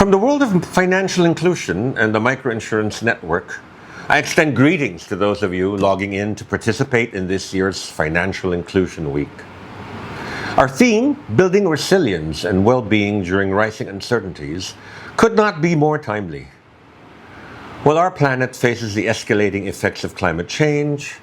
From the world of financial inclusion and the microinsurance network, I extend greetings to those of you logging in to participate in this year's Financial Inclusion Week. Our theme, Building Resilience and Well-Being During Rising Uncertainties, could not be more timely. While our planet faces the escalating effects of climate change,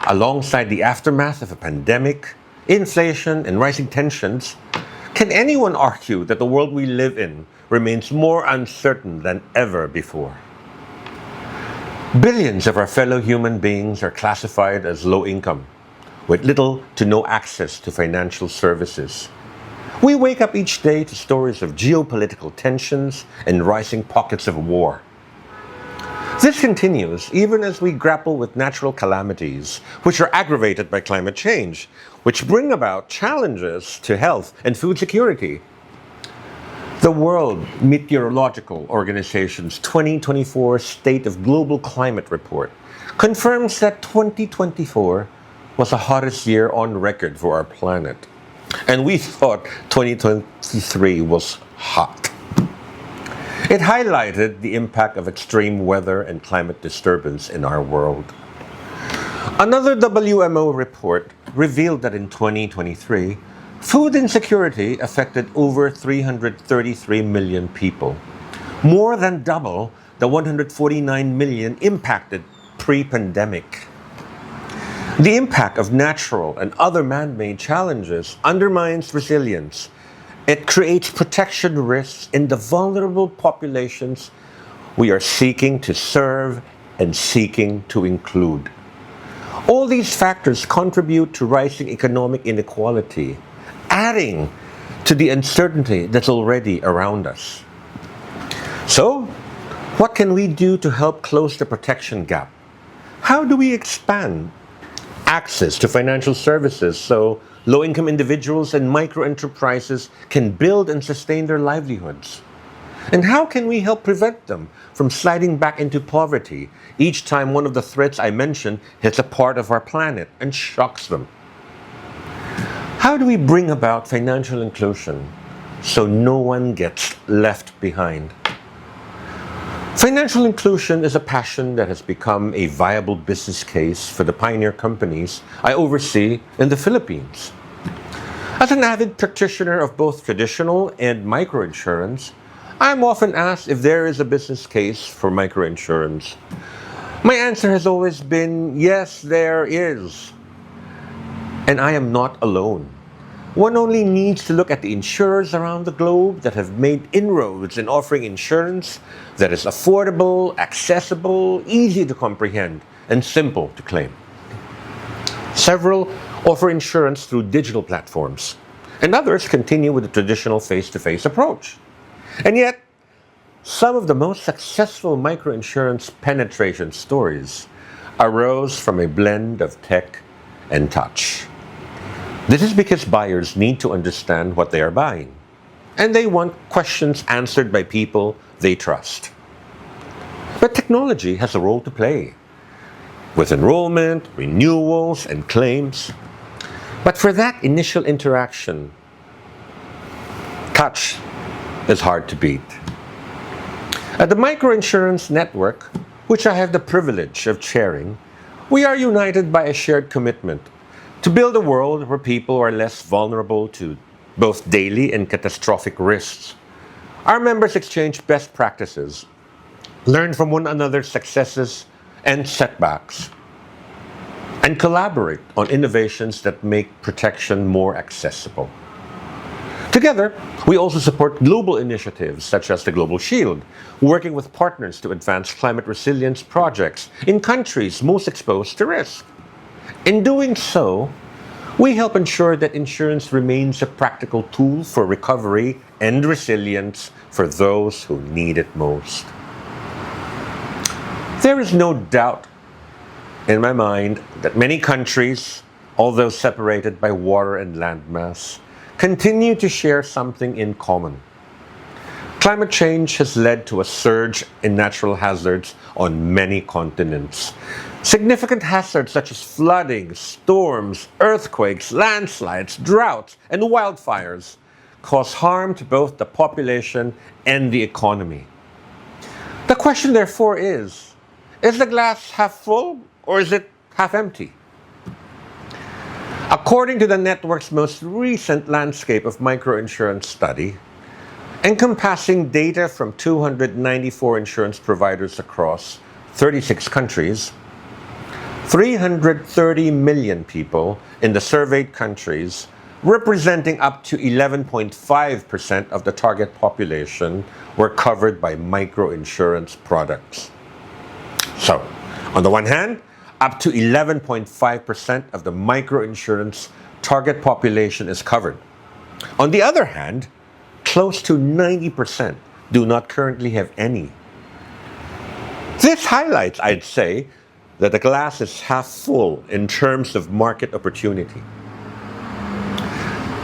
alongside the aftermath of a pandemic, inflation, and rising tensions, can anyone argue that the world we live in remains more uncertain than ever before? Billions of our fellow human beings are classified as low income, with little to no access to financial services. We wake up each day to stories of geopolitical tensions and rising pockets of war. This continues even as we grapple with natural calamities, which are aggravated by climate change, which bring about challenges to health and food security. The World Meteorological Organization's 2024 State of Global Climate Report confirms that 2024 was the hottest year on record for our planet. And we thought 2023 was hot. It highlighted the impact of extreme weather and climate disturbance in our world. Another WMO report revealed that in 2023, food insecurity affected over 333 million people, more than double the 149 million impacted pre-pandemic. The impact of natural and other man-made challenges undermines resilience. It creates protection risks in the vulnerable populations we are seeking to serve and seeking to include. All these factors contribute to rising economic inequality, adding to the uncertainty that's already around us. So, what can we do to help close the protection gap? How do we expand access to financial services so low-income individuals and micro-enterprises can build and sustain their livelihoods? And how can we help prevent them from sliding back into poverty each time one of the threats I mentioned hits a part of our planet and shocks them? How do we bring about financial inclusion so no one gets left behind? Financial inclusion is a passion that has become a viable business case for the pioneer companies I oversee in the Philippines. As an avid practitioner of both traditional and microinsurance, I am often asked if there is a business case for microinsurance. My answer has always been, yes, there is. And I am not alone. One only needs to look at the insurers around the globe that have made inroads in offering insurance that is affordable, accessible, easy to comprehend, and simple to claim. Several offer insurance through digital platforms, and others continue with the traditional face-to-face approach. And yet, some of the most successful microinsurance penetration stories arose from a blend of tech and touch. This is because buyers need to understand what they are buying, and they want questions answered by people they trust. But technology has a role to play, with enrollment, renewals, and claims. But for that initial interaction, touch is hard to beat. At the Microinsurance Network, which I have the privilege of chairing, we are united by a shared commitment to build a world where people are less vulnerable to both daily and catastrophic risks. Our members exchange best practices, learn from one another's successes and setbacks, and collaborate on innovations that make protection more accessible. Together, we also support global initiatives such as the Global Shield, working with partners to advance climate resilience projects in countries most exposed to risk. In doing so, we help ensure that insurance remains a practical tool for recovery and resilience for those who need it most. There is no doubt in my mind that many countries, although separated by water and landmass, continue to share something in common. Climate change has led to a surge in natural hazards on many continents. Significant hazards such as flooding, storms, earthquakes, landslides, droughts, and wildfires cause harm to both the population and the economy. The question, therefore, is the glass half full or is it half empty? According to the network's most recent landscape of microinsurance study, encompassing data from 294 insurance providers across 36 countries, 330 million people in the surveyed countries, representing up to 11.5% of the target population, were covered by microinsurance products. So, on the one hand, up to 11.5% of the microinsurance target population is covered. On the other hand, close to 90% do not currently have any. This highlights, I'd say, that the glass is half full in terms of market opportunity.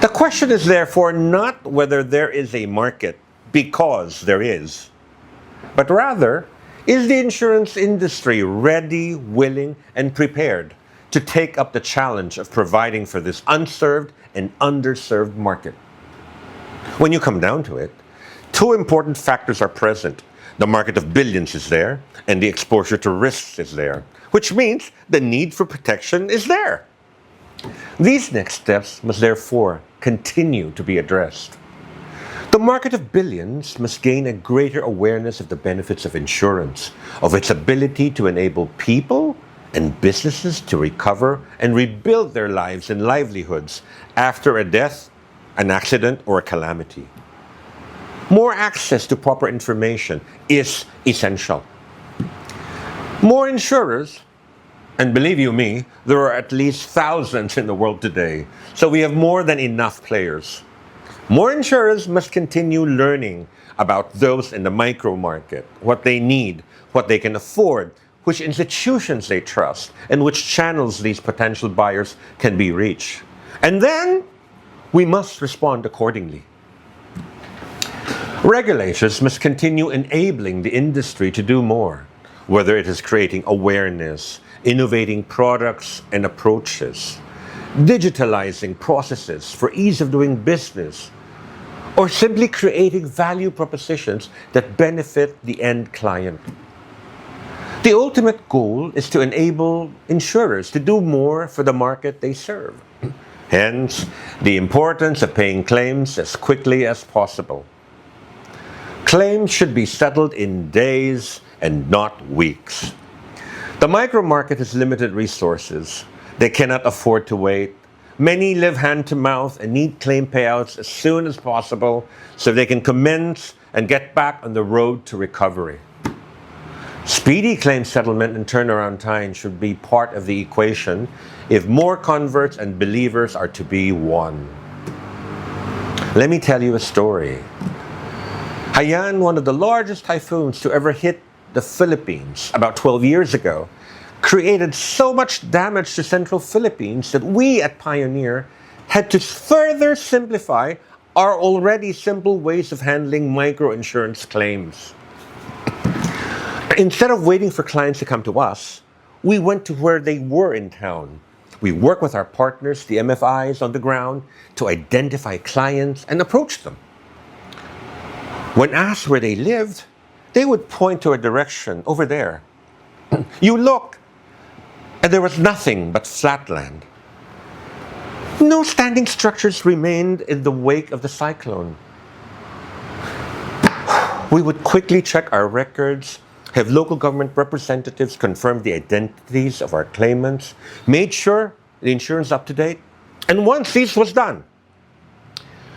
The question is therefore not whether there is a market, because there is, but rather, is the insurance industry ready, willing, and prepared to take up the challenge of providing for this unserved and underserved market? When you come down to it, two important factors are present. The market of billions is there, and the exposure to risks is there, which means the need for protection is there. These next steps must therefore continue to be addressed. The market of billions must gain a greater awareness of the benefits of insurance, of its ability to enable people and businesses to recover and rebuild their lives and livelihoods after a death, an accident, or a calamity. More access to proper information is essential. More insurers, and believe you me, there are at least thousands in the world today, so we have more than enough players. More insurers must continue learning about those in the micro market, what they need, what they can afford, which institutions they trust, and which channels these potential buyers can be reached. And then, we must respond accordingly. Regulators must continue enabling the industry to do more, whether it is creating awareness, innovating products and approaches, digitalizing processes for ease of doing business, or simply creating value propositions that benefit the end client. The ultimate goal is to enable insurers to do more for the market they serve. Hence, the importance of paying claims as quickly as possible. Claims should be settled in days and not weeks. The micro market has limited resources. They cannot afford to wait. Many live hand to mouth and need claim payouts as soon as possible so they can commence and get back on the road to recovery. Speedy claim settlement and turnaround time should be part of the equation if more converts and believers are to be won. Let me tell you a story. Haiyan, one of the largest typhoons to ever hit the Philippines about 12 years ago, created so much damage to central Philippines that we at Pioneer had to further simplify our already simple ways of handling microinsurance claims. Instead of waiting for clients to come to us, we went to where they were in town. We worked with our partners, the MFIs on the ground, to identify clients and approach them. When asked where they lived, they would point to a direction over there. You look, and there was nothing but flat land. No standing structures remained in the wake of the cyclone. We would quickly check our records, have local government representatives confirm the identities of our claimants, made sure the insurance is up to date, and once this was done,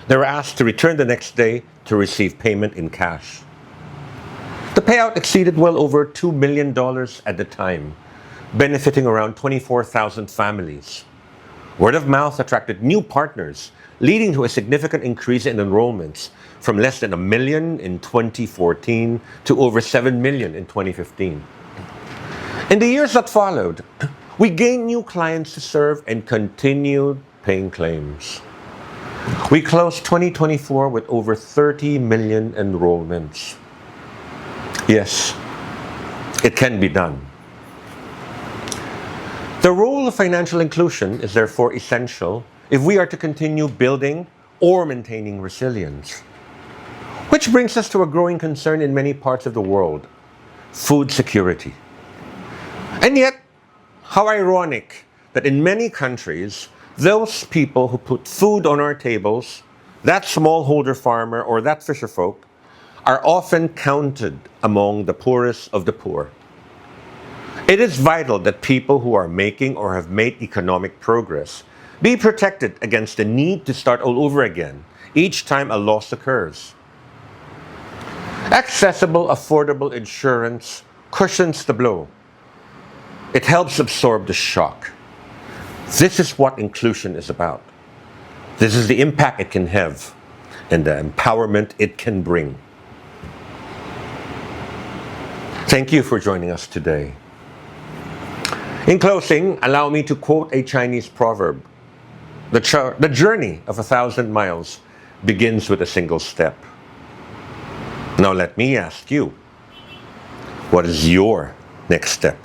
they were asked to return the next day to receive payment in cash. The payout exceeded well over $2 million at the time, benefiting around 24,000 families. Word of mouth attracted new partners, leading to a significant increase in enrollments from less than 1 million in 2014 to over 7 million in 2015. In the years that followed, we gained new clients to serve and continued paying claims. We closed 2024 with over 30 million enrollments. Yes, it can be done. The role of financial inclusion is therefore essential if we are to continue building or maintaining resilience. Which brings us to a growing concern in many parts of the world: food security. And yet, how ironic that in many countries, those people who put food on our tables, that smallholder farmer or that fisherfolk, are often counted among the poorest of the poor. It is vital that people who are making or have made economic progress be protected against the need to start all over again each time a loss occurs. Accessible, affordable insurance cushions the blow. It helps absorb the shock. This is what inclusion is about. This is the impact it can have and the empowerment it can bring. Thank you for joining us today. In closing, allow me to quote a Chinese proverb: The journey of 1,000 miles begins with a single step. Now let me ask you, what is your next step?